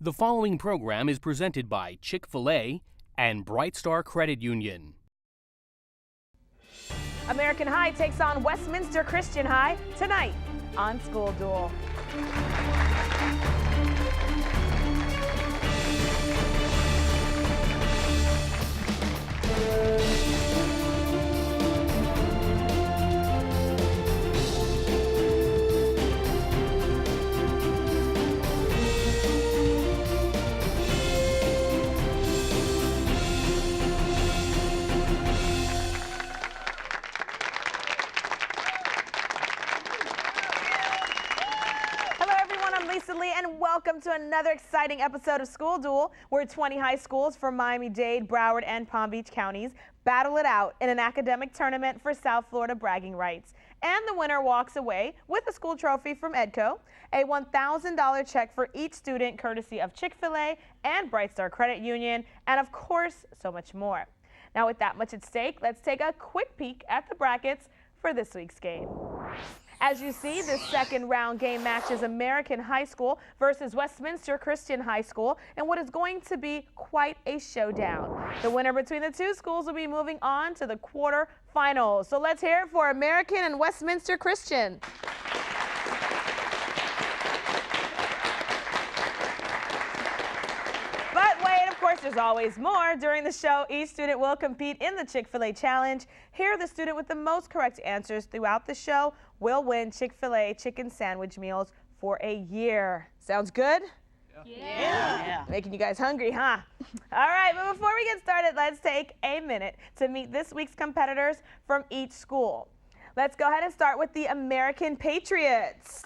The following program is presented by Chick-fil-A and Bright Star Credit Union. American High takes on Westminster Christian High tonight on School Duel. And welcome to another exciting episode of School Duel, where 20 high schools from Miami-Dade, Broward, and Palm Beach counties battle it out in an academic tournament for South Florida bragging rights. And the winner walks away with a school trophy from EDCO, a $1,000 check for each student courtesy of Chick-fil-A and Bright Star Credit Union, and of course, so much more. Now, with that much at stake, let's take a quick peek at the brackets for this week's game. As you see, this second round game matches American High School versus Westminster Christian High School in what is going to be quite a showdown. The winner between the two schools will be moving on to the quarterfinals. So let's hear it for American and Westminster Christian. But wait, of course, there's always more. During the show, each student will compete in the Chick-fil-A Challenge. Here, the student with the most correct answers throughout the show will win Chick-fil-A chicken sandwich meals for a year. Sounds good? Yeah. Making you guys hungry, huh? All right, but before we get started, let's take a minute to meet this week's competitors from each school. Let's go ahead and start with the American Patriots.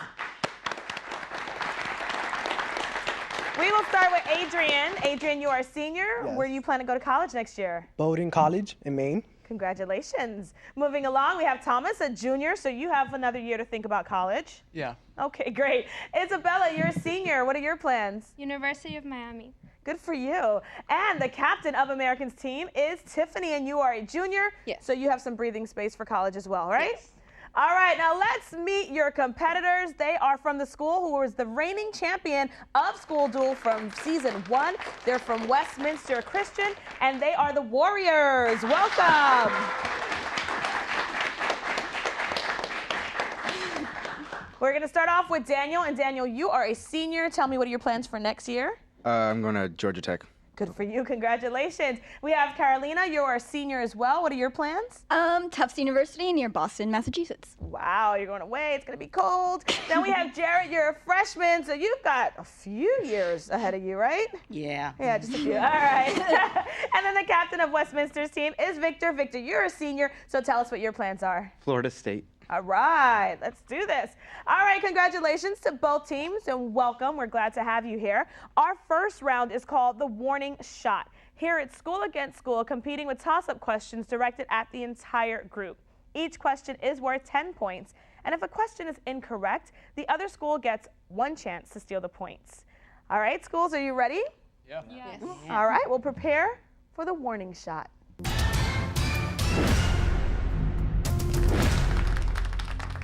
We will start with Adrian. Adrian, you are a senior. Yes. Where do you plan to go to college next year? Bowdoin College in Maine. Congratulations. Moving along, we have Thomas, a junior, so you have another year to think about college. Yeah. Okay, great. Isabella, you're a senior. What are your plans? University of Miami. Good for you. And the captain of American's team is Tiffany, and you are a junior. Yes. So you have some breathing space for college as well, right? Yes. All right, now let's meet your competitors. They are from the school who was the reigning champion of School Duel from season 1. They're from Westminster Christian, and they are the Warriors. Welcome. We're going to start off with Daniel. And Daniel, you are a senior. Tell me, what are your plans for next year? I'm going to Georgia Tech. Good for you. Congratulations. We have Carolina. You're a senior as well. What are your plans? Tufts University near Boston, Massachusetts. Wow, you're going away. It's going to be cold. Then we have Jared. You're a freshman, so you've got a few years ahead of you, right? Yeah. Yeah, just a few. All right. And then the captain of Westminster's team is Victor. Victor, you're a senior, so tell us what your plans are. Florida State. All right, let's do this. All right, congratulations to both teams and welcome. We're glad to have you here. Our first round is called the warning shot. Here it's school against school, competing with toss-up questions directed at the entire group. Each question is worth 10 points, and if a question is incorrect, the other school gets one chance to steal the points. All right, schools, are you ready? Yeah. Yes. All right, we'll prepare for the warning shot.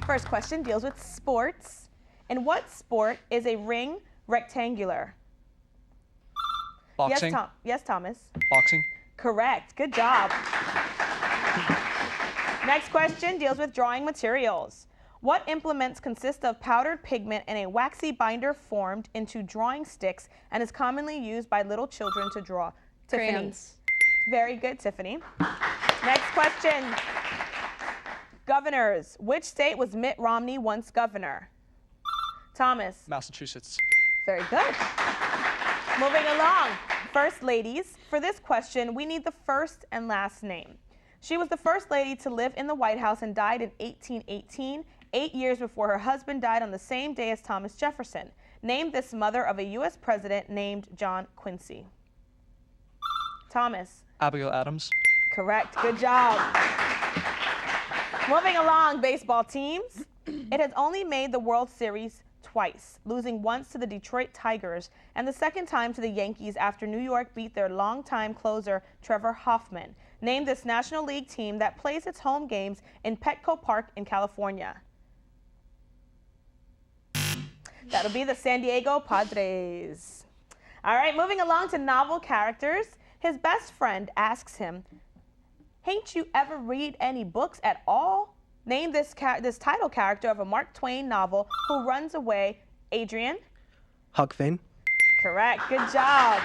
First question deals with sports. In what sport is a ring rectangular? Boxing. Yes, Thomas. Boxing. Correct. Good job. Next question deals with drawing materials. What implements consist of powdered pigment and a waxy binder formed into drawing sticks and is commonly used by little children to draw? Tiffany. Crayons. Very good, Tiffany. Next question. Governors. Which state was Mitt Romney once governor? Thomas. Massachusetts. Very good. Moving along. First ladies. For this question, we need the first and last name. She was the first lady to live in the White House and died in 1818, 8 years before her husband died on the same day as Thomas Jefferson. Name this mother of a U.S. president named John Quincy. Thomas. Abigail Adams. Correct. Good job. Moving along, baseball teams. It has only made the World Series twice, losing once to the Detroit Tigers and the second time to the Yankees after New York beat their longtime closer, Trevor Hoffman. Name this National League team that plays its home games in Petco Park in California. That'll be the San Diego Padres. All right, moving along to novel characters. His best friend asks him, "Hain't you ever read any books at all?" Name this title character of a Mark Twain novel who runs away. Adrian? Huck Finn. Correct. Good job.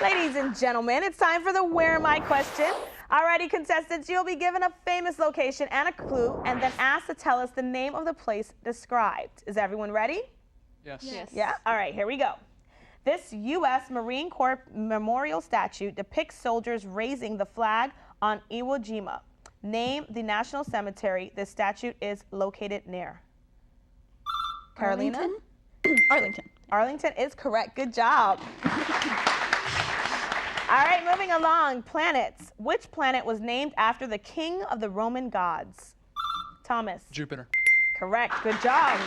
Ladies and gentlemen, it's time for the Where Am I question. Alrighty, contestants, you'll be given a famous location and a clue and then asked to tell us the name of the place described. Is everyone ready? Yes. Yeah? All right, here we go. This U.S. Marine Corps memorial statue depicts soldiers raising the flag on Iwo Jima. Name the national cemetery this statue is located near. Carolina? Arlington. Arlington is correct. Good job. All right, moving along. Planets. Which planet was named after the king of the Roman gods? Thomas. Jupiter. Correct. Good job.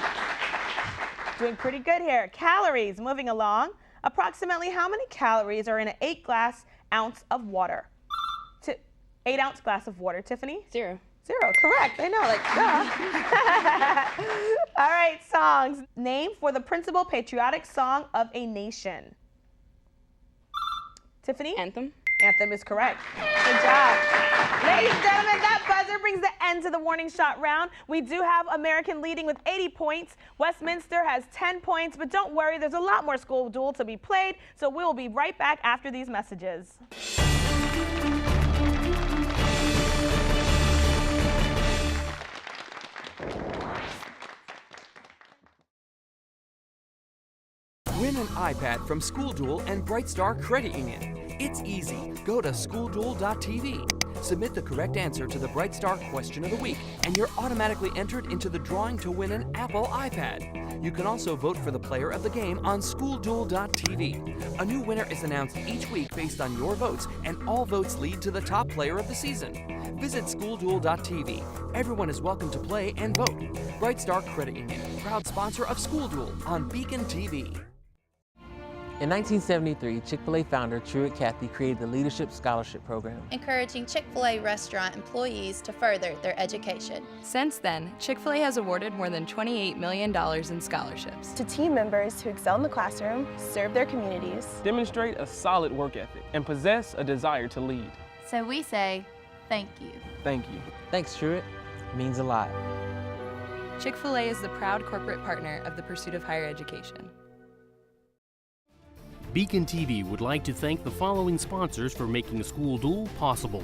Doing pretty good here. Calories. Moving along. Approximately how many calories are in an 8-ounce of water? 8-ounce glass of water. Tiffany? 0. 0. Correct. I know, like, duh. All right, songs. Name for the principal patriotic song of a nation. Tiffany? Anthem. Anthem is correct. Good job. Ladies and gentlemen, that buzzer brings the end to the warning shot round. We do have American leading with 80 points. Westminster has 10 points, but don't worry, there's a lot more school duel to be played, so we'll be right back after these messages. Win an iPad from School Duel and Brightstar Credit Union. It's easy. Go to schoolduel.tv. Submit the correct answer to the Brightstar question of the week, and you're automatically entered into the drawing to win an Apple iPad. You can also vote for the player of the game on schoolduel.tv. A new winner is announced each week based on your votes, and all votes lead to the top player of the season. Visit schoolduel.tv. Everyone is welcome to play and vote. Brightstar Credit Union, proud sponsor of School Duel on BECON-TV. In 1973, Chick-fil-A founder Truett Cathy created the Leadership Scholarship Program, encouraging Chick-fil-A restaurant employees to further their education. Since then, Chick-fil-A has awarded more than $28 million in scholarships to team members who excel in the classroom, serve their communities, demonstrate a solid work ethic, and possess a desire to lead. So we say, thank you. Thank you. Thanks, Truett. It means a lot. Chick-fil-A is the proud corporate partner of the pursuit of higher education. BECON-TV would like to thank the following sponsors for making School Duel possible.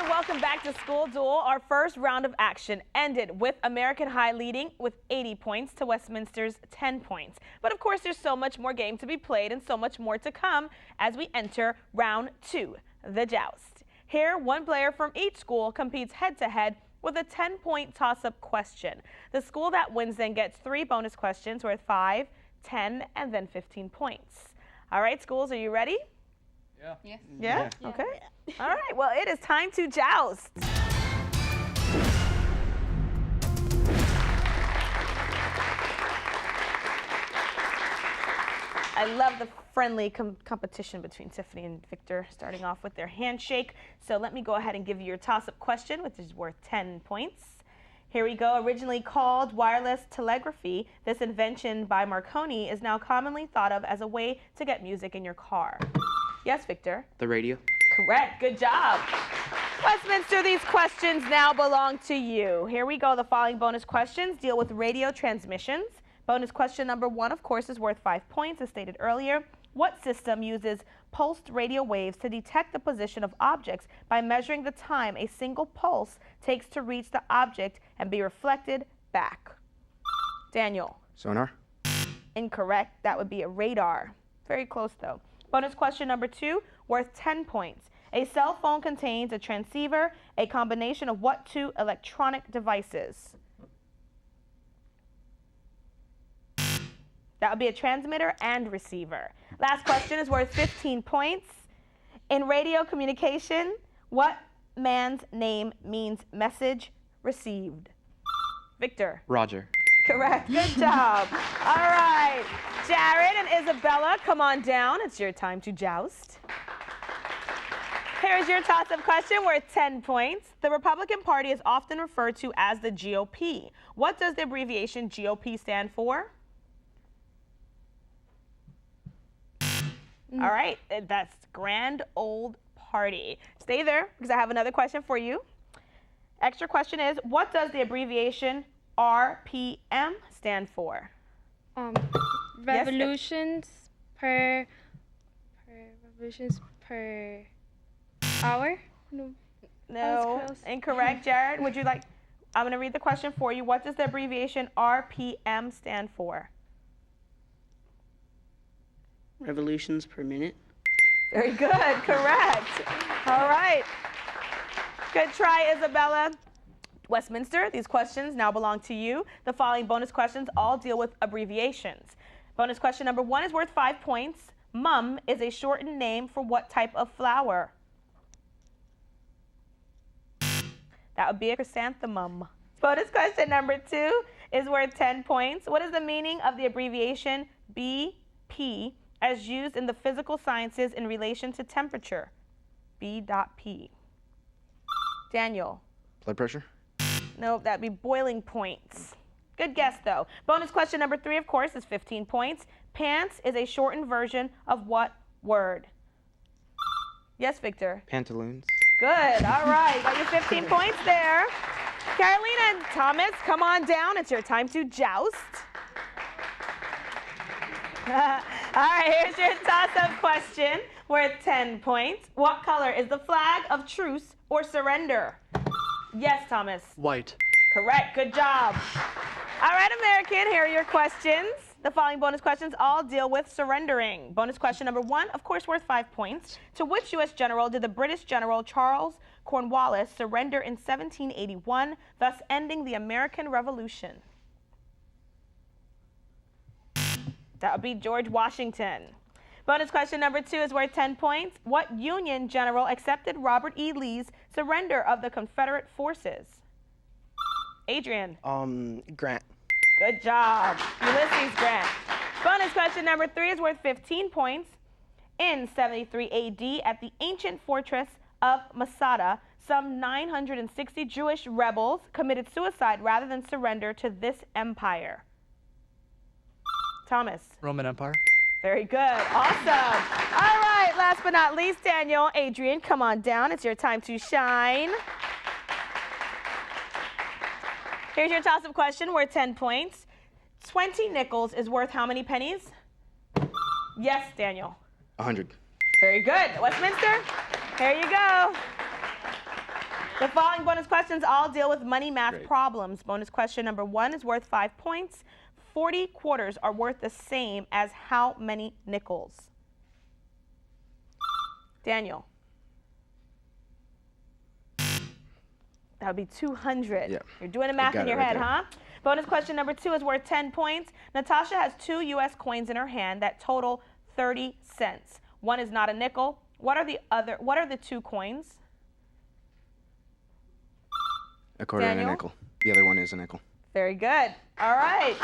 Welcome back to School Duel. Our first round of action ended with American High leading with 80 points to Westminster's 10 points. But of course, there's so much more game to be played and so much more to come as we enter round 2, the joust. Here, one player from each school competes head-to-head with a 10-point toss-up question. The school that wins then gets 3 bonus questions worth 5, 10, and then 15 points. All right, schools, are you ready? Yeah. Yes. Yeah? Okay. All right, well, it is time to joust. I love the friendly competition between Tiffany and Victor, starting off with their handshake. So let me go ahead and give you your toss-up question, which is worth 10 points. Here we go. Originally called wireless telegraphy, this invention by Marconi is now commonly thought of as a way to get music in your car. Yes, Victor? The radio. Correct. Good job. Westminster, these questions now belong to you. Here we go. The following bonus questions deal with radio transmissions. Bonus question number 1, of course, is worth 5 points, as stated earlier. What system uses pulsed radio waves to detect the position of objects by measuring the time a single pulse takes to reach the object and be reflected back? Daniel? Sonar. Incorrect. That would be a radar. Very close, though. Bonus question number 2, worth 10 points. A cell phone contains a transceiver, a combination of what 2 electronic devices? That would be a transmitter and receiver. Last question is worth 15 points. In radio communication, what man's name means message received? Victor? Roger. Correct. Good job. All right. Jared and Isabella, come on down. It's your time to joust. Here's your toss-up question worth 10 points. The Republican Party is often referred to as the GOP. What does the abbreviation GOP stand for? All right, that's Grand Old Party. Stay there because I have another question for you. Extra question is, what does the abbreviation RPM stand for? Revolutions per hour? No, incorrect. Jared, would you like? I'm going to read the question for you. What does the abbreviation RPM stand for? Revolutions per minute. Very good. Correct. All right. Good try, Isabella. Westminster, these questions now belong to you. The following bonus questions all deal with abbreviations. Bonus question number 1 is worth 5 points. Mum is a shortened name for what type of flower? That would be a chrysanthemum. Bonus question number 2 is worth 10 points. What is the meaning of the abbreviation BP as used in the physical sciences in relation to temperature? B.P. Daniel. Blood pressure? Nope, that'd be boiling points. Good guess, though. Bonus question number 3, of course, is 15 points. Pants is a shortened version of what word? Yes, Victor? Pantaloons. Good. All right. Got your 15 points there. Carolina and Thomas, come on down. It's your time to joust. All right, here's your toss-up question worth 10 points. What color is the flag of truce or surrender? Yes, Thomas. White. Correct. Good job. All right, American, here are your questions. The following bonus questions all deal with surrendering. Bonus question number 1, of course, worth 5 points. To which U.S. general did the British General Charles Cornwallis surrender in 1781, thus ending the American Revolution? That would be George Washington. Bonus question number 2 is worth 10 points. What Union general accepted Robert E. Lee's surrender of the Confederate forces? Adrian. Grant. Good job. Ulysses Grant. Bonus question number 3 is worth 15 points. In 73 AD, at the ancient fortress of Masada, some 960 Jewish rebels committed suicide rather than surrender to this empire. Thomas. Roman Empire. Very good. Awesome. All right, last but not least, Daniel. Adrian, come on down. It's your time to shine. Here's your toss-up question worth 10 points. 20 nickels is worth how many pennies? Yes, Daniel. 100. Very good. Westminster, here you go. The following bonus questions all deal with money math problems. Bonus question number 1 is worth 5 points. 40 quarters are worth the same as how many nickels? Daniel. That would be 200. Yeah. You're doing the math in your head, huh? Bonus question number 2 is worth 10 points. Natasha has 2 U.S. coins in her hand that total 30 cents. One is not a nickel. What are the 2 coins? A quarter and a nickel. The other one is a nickel. Very good. All right.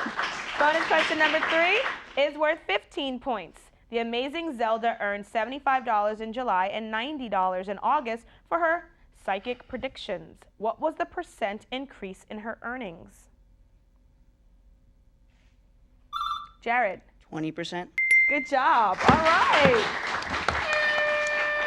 Bonus question number 3 is worth 15 points. The amazing Zelda earned $75 in July and $90 in August for her psychic predictions. What was the percent increase in her earnings? Jared. 20%. Good job. All right.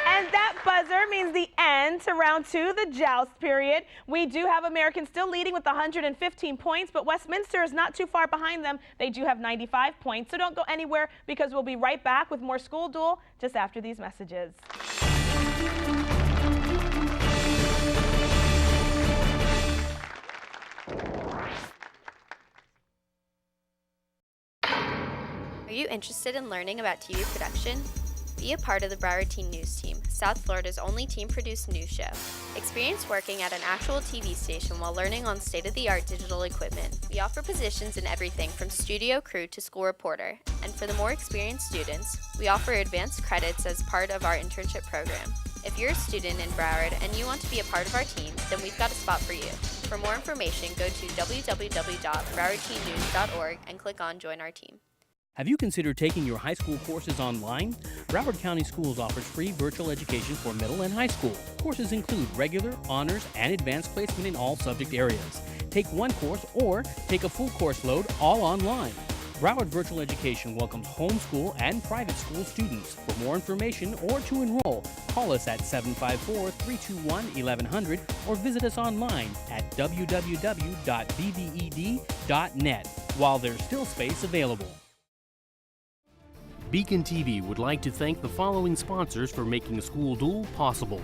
And that buzzer means the end to round 2, the joust period. We do have Americans still leading with 115 points, but Westminster is not too far behind them. They do have 95 points, so don't go anywhere because we'll be right back with more School Duel just after these messages. Are you interested in learning about TV production? Be a part of the Broward Teen News Team, South Florida's only teen-produced news show. Experience working at an actual TV station while learning on state-of-the-art digital equipment. We offer positions in everything from studio crew to school reporter. And for the more experienced students, we offer advanced credits as part of our internship program. If you're a student in Broward and you want to be a part of our team, then we've got a spot for you. For more information, go to www.browardteennews.org and click on Join Our Team. Have you considered taking your high school courses online? Broward County Schools offers free virtual education for middle and high school. Courses include regular, honors, and advanced placement in all subject areas. Take one course or take a full course load all online. Broward Virtual Education welcomes homeschool and private school students. For more information or to enroll, call us at 754-321-1100 or visit us online at www.bbed.net while there's still space available. BECON-TV would like to thank the following sponsors for making School Duel possible.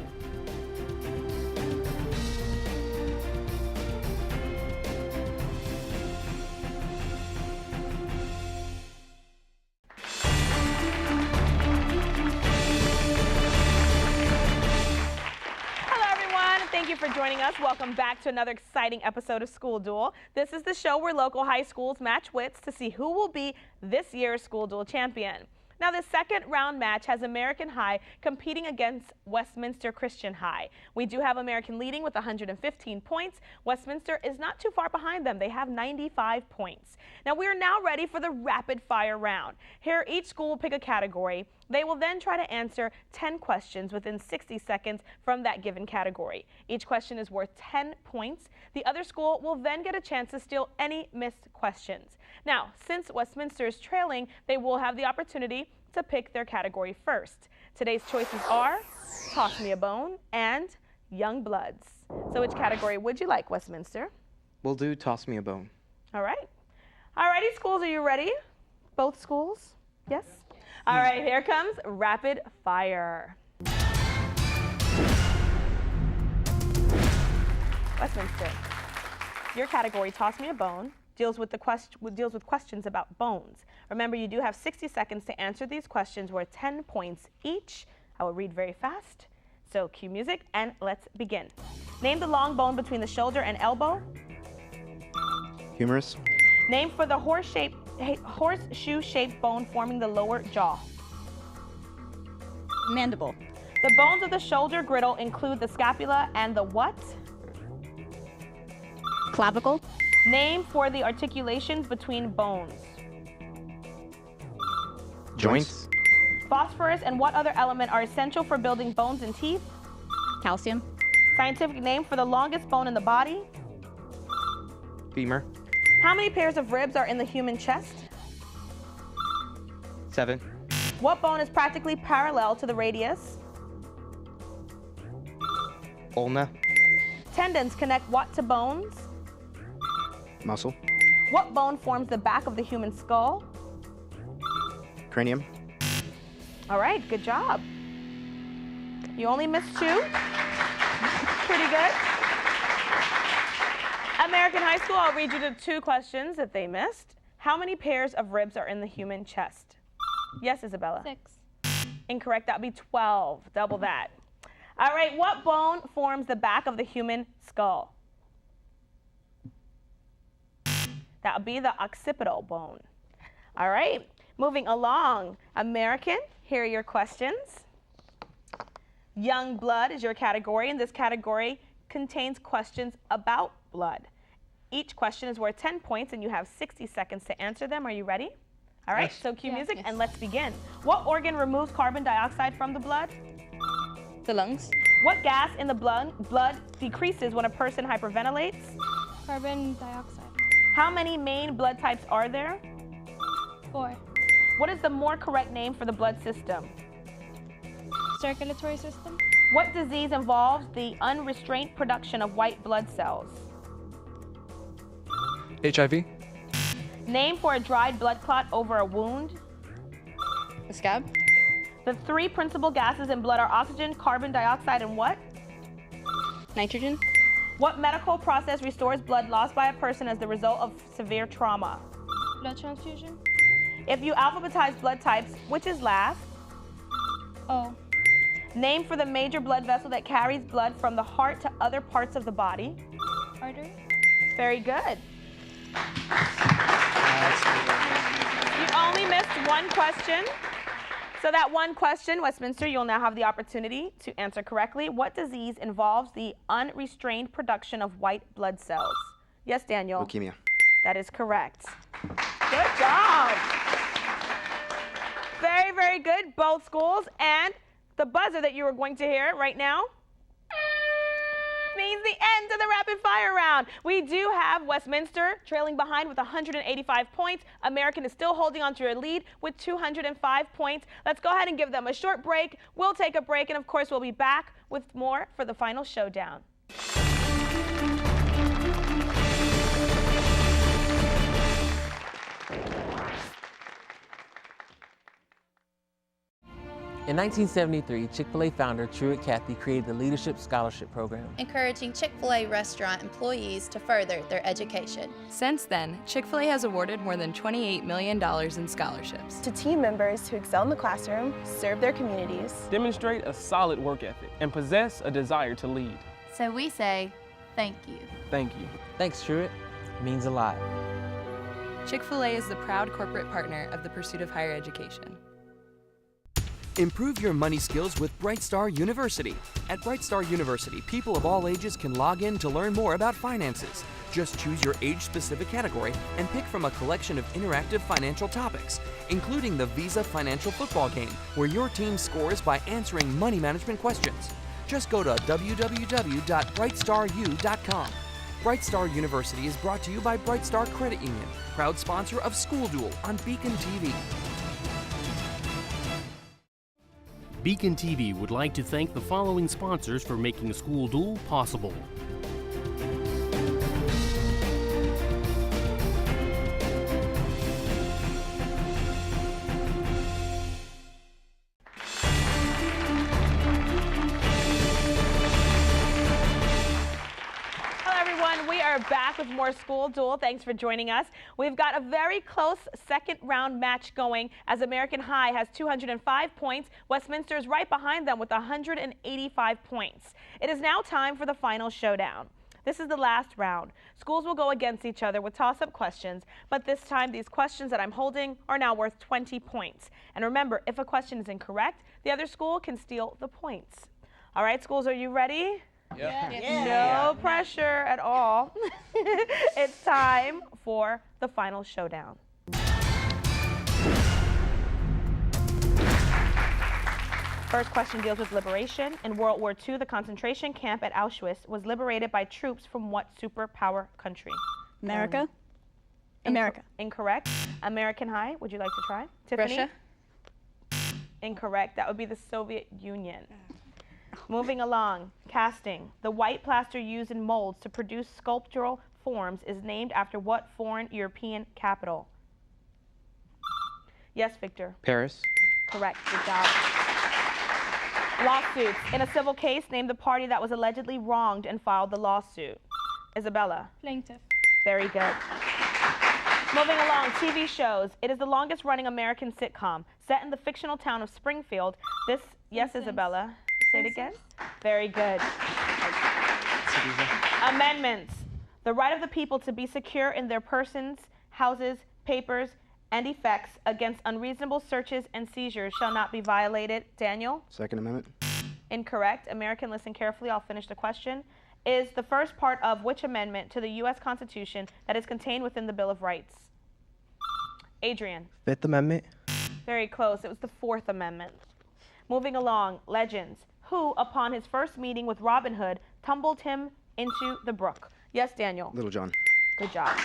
Thank you for joining us. Welcome back to another exciting episode of School Duel. This is the show where local high schools match wits to see who will be this year's School Duel champion. Now, the second round match has American High competing against Westminster Christian High. We do have American leading with 115 points. Westminster is not too far behind them. They have 95 points. Now, we are now ready for the rapid fire round. Here, each school will pick a category. They will then try to answer 10 questions within 60 seconds from that given category. Each question is worth 10 points. The other school will then get a chance to steal any missed questions. Now, since Westminster is trailing, they will have the opportunity to pick their category first. Today's choices are Toss Me a Bone and Young Bloods. So which category would you like, Westminster? We'll do Toss Me a Bone. All right. All righty, schools, are you ready? Both schools? Yes? All right, here comes rapid fire. Westminster, your category, Toss Me a Bone, deals with questions about bones. Remember, you do have 60 seconds to answer these questions worth 10 points each. I will read very fast. So cue music and let's begin. Name the long bone between the shoulder and elbow. Humerus. Name for the horseshoe-shaped bone forming the lower jaw. Mandible. The bones of the shoulder griddle include the scapula and the what? Clavicle. Name for the articulations between bones. Joints. Phosphorus and what other element are essential for building bones and teeth? Calcium. Scientific name for the longest bone in the body? Femur. How many pairs of ribs are in the human chest? 7. What bone is practically parallel to the radius? Ulna. Tendons connect what to bones? Muscle. What bone forms the back of the human skull? Cranium. All right, good job. You only missed 2. Pretty good. American High School, I'll read you the 2 questions that they missed. How many pairs of ribs are in the human chest? Yes, Isabella? 6. Incorrect, that would be 12, double that. All right, what bone forms the back of the human skull? That would be the occipital bone. All right, moving along. American, here are your questions. Young blood is your category, and this category contains questions about blood. Each question is worth 10 points, and you have 60 seconds to answer them. Are you ready? All right, so cue music, and let's begin. What organ removes carbon dioxide from the blood? The lungs. What gas in the blood decreases when a person hyperventilates? Carbon dioxide. How many main blood types are there? 4. What is the more correct name for the blood system? Circulatory system. What disease involves the unrestrained production of white blood cells? HIV. Name for a dried blood clot over a wound. A scab. The 3 principal gases in blood are oxygen, carbon dioxide, and what? Nitrogen. What medical process restores blood lost by a person as the result of severe trauma? Blood transfusion. If you alphabetize blood types, which is last? O. Name for the major blood vessel that carries blood from the heart to other parts of the body. Artery. Very good. You only missed 1 question. So that 1 question, Westminster, you'll now have the opportunity to answer correctly. What disease involves the unrestrained production of white blood cells? Yes, Daniel? Leukemia. That is correct. Good job. good, both schools. And the buzzer that you are going to hear right now means the end of the rapid fire round. We do have Westminster trailing behind with 185 points. American is still holding on to a lead with 205 points. Let's go ahead and give them a short break. We'll take a break, and of course, we'll be back with more for the final showdown. In 1973, Chick-fil-A founder Truett Cathy created the Leadership Scholarship Program, encouraging Chick-fil-A restaurant employees to further their education. Since then, Chick-fil-A has awarded more than $28 million in scholarships to team members who excel in the classroom, serve their communities, demonstrate a solid work ethic, and possess a desire to lead. So we say, thank you. Thank you. Thanks, Truett. It means a lot. Chick-fil-A is the proud corporate partner of the pursuit of higher education. Improve your money skills with Bright Star University. At Bright Star University, people of all ages can log in to learn more about finances. Just choose your age-specific category and pick from a collection of interactive financial topics, including the Visa Financial Football Game, where your team scores by answering money management questions. Just go to www.brightstaru.com. Bright Star University is brought to you by Bright Star Credit Union, proud sponsor of School Duel on BECON-TV. BECON-TV would like to thank the following sponsors for making School Duel possible. We are back with more School Duel. Thanks for joining us. We've got a very close second round match going as American High has 205 points. Westminster is right behind them with 185 points. It is now time for the final showdown. This is the last round. Schools will go against each other with toss-up questions, but this time these questions that I'm holding are now worth 20 points. And remember, if a question is incorrect, the other school can steal the points. All right, schools, are you ready? No pressure at all. It's time for the final showdown. First question deals with liberation. In World War II, the concentration camp at Auschwitz was liberated by troops from what superpower country? America. America. Incorrect. American High, would you like to try? Tiffany? Russia. Incorrect. That would be the Soviet Union. Moving along, casting. The white plaster used in molds to produce sculptural forms is named after what foreign European capital? Yes, Victor. Paris. Correct. Good job. Lawsuits. In a civil case, name the party that was allegedly wronged and filed the lawsuit. Isabella. Plaintiff. Very good. Moving along, TV shows. It is the longest running American sitcom. Set in the fictional town of Springfield. This, yes, Isabella. Say it again. Very good. Amendments. The right of the people to be secure in their persons, houses, papers, and effects against unreasonable searches and seizures shall not be violated. Daniel? Second Amendment. Incorrect. American, listen carefully. I'll finish the question. Is the first part of which amendment to the U.S. Constitution that is contained within the Bill of Rights? Adrian? Fifth Amendment. Very close. It was the Fourth Amendment. Moving along, legends. Who, upon his first meeting with Robin Hood, tumbled him into the brook? Yes, Daniel? Little John. Good job.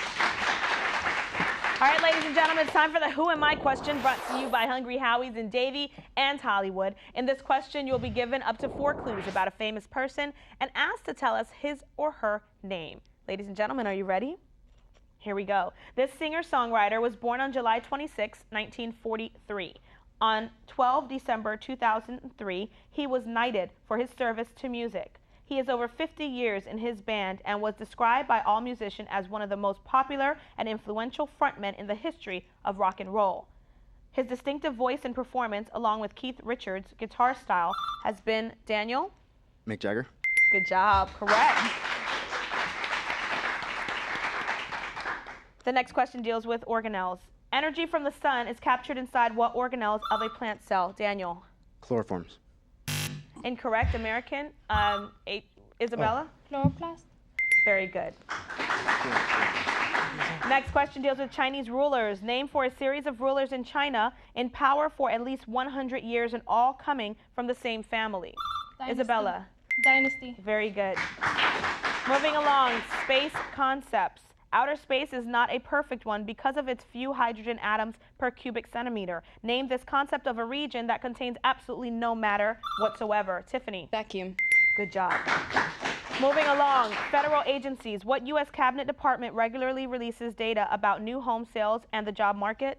All right, ladies and gentlemen, it's time for the Who Am I question, brought to you by Hungry Howie's in Davie and Hollywood. In this question, you'll be given up to 4 clues about a famous person and asked to tell us his or her name. Ladies and gentlemen, are you ready? Here we go. This singer-songwriter was born on July 26, 1943. On 12 December 2003, he was knighted for his service to music. He is over 50 years in his band and was described by AllMusician as one of the most popular and influential frontmen in the history of rock and roll. His distinctive voice and performance, along with Keith Richards' guitar style, has been, Daniel? Mick Jagger. Good job. Correct. The next question deals with organelles. Energy from the sun is captured inside what organelles of a plant cell? Daniel? Chloroforms. Incorrect. American. Isabella? Chloroplast. Very good. Next question deals with Chinese rulers. Name for a series of rulers in China in power for at least 100 years and all coming from the same family. Dynasty. Isabella. Dynasty. Very good. Moving along, space concepts. Outer space is not a perfect one because of its few hydrogen atoms per cubic centimeter. Name this concept of a region that contains absolutely no matter whatsoever. Tiffany. Vacuum. Good job. Moving along, federal agencies. What U.S. Cabinet Department regularly releases data about new home sales and the job market?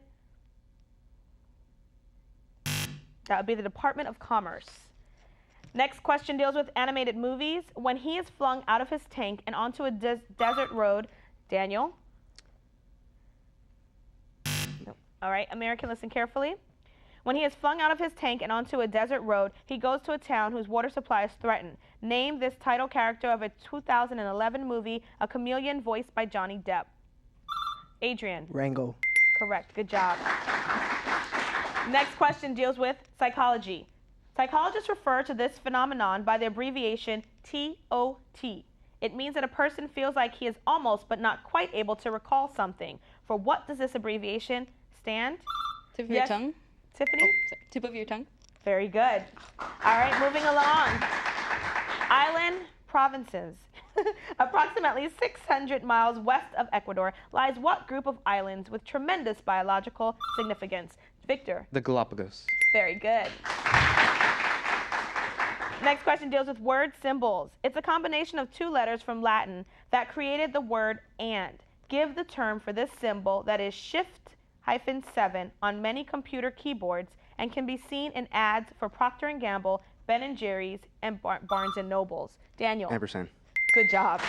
That would be the Department of Commerce. Next question deals with animated movies. When he is flung out of his tank and onto a desert road, Daniel? Nope. All right, American, listen carefully. When he is flung out of his tank and onto a desert road, he goes to a town whose water supply is threatened. Name this title character of a 2011 movie, A Chameleon, voiced by Johnny Depp. Adrian. Rango. Correct. Good job. Next question deals with psychology. Psychologists refer to this phenomenon by the abbreviation TOT. It means that a person feels like he is almost but not quite able to recall something. For what does this abbreviation stand? Tip of your tongue. Tiffany? Oh, sorry. Tip of your tongue. Very good. All right, moving along. Island provinces. Approximately 600 miles west of Ecuador lies what group of islands with tremendous biological significance? Victor? The Galapagos. Very good. Next question deals with word symbols. It's a combination of two letters from Latin that created the word and. Give the term for this symbol that is Shift-7 on many computer keyboards and can be seen in ads for Procter & Gamble, Ben & Jerry's, and Barnes & Nobles. Daniel. Ampersand. Good job.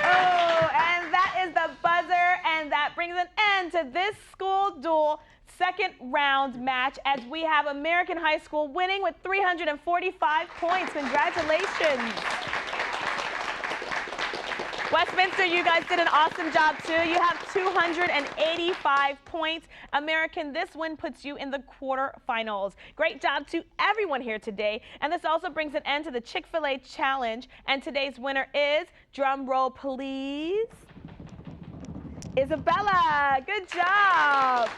Oh, and that is the buzzer, and that brings an end to this school duel second round match as we have American High School winning with 345 points. Congratulations. Westminster, you guys did an awesome job too. You have 285 points. American, this win puts you in the quarterfinals. Great job to everyone here today. And this also brings an end to the Chick-fil-A Challenge. And today's winner is, drum roll please, Isabella. Good job.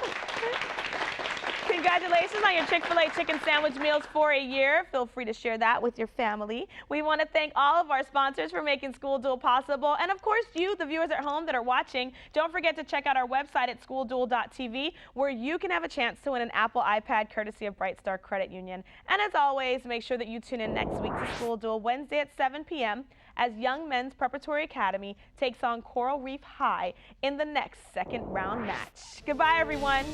Congratulations on your Chick-fil-A chicken sandwich meals for a year. Feel free to share that with your family. We want to thank all of our sponsors for making School Duel possible. And of course, you, the viewers at home that are watching, don't forget to check out our website at schoolduel.tv where you can have a chance to win an Apple iPad courtesy of Bright Star Credit Union. And as always, make sure that you tune in next week to School Duel Wednesday at 7 p.m. as Young Men's Preparatory Academy takes on Coral Reef High in the next second round match. Goodbye, everyone.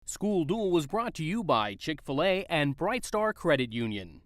School Duel was brought to you by Chick-fil-A and Bright Star Credit Union.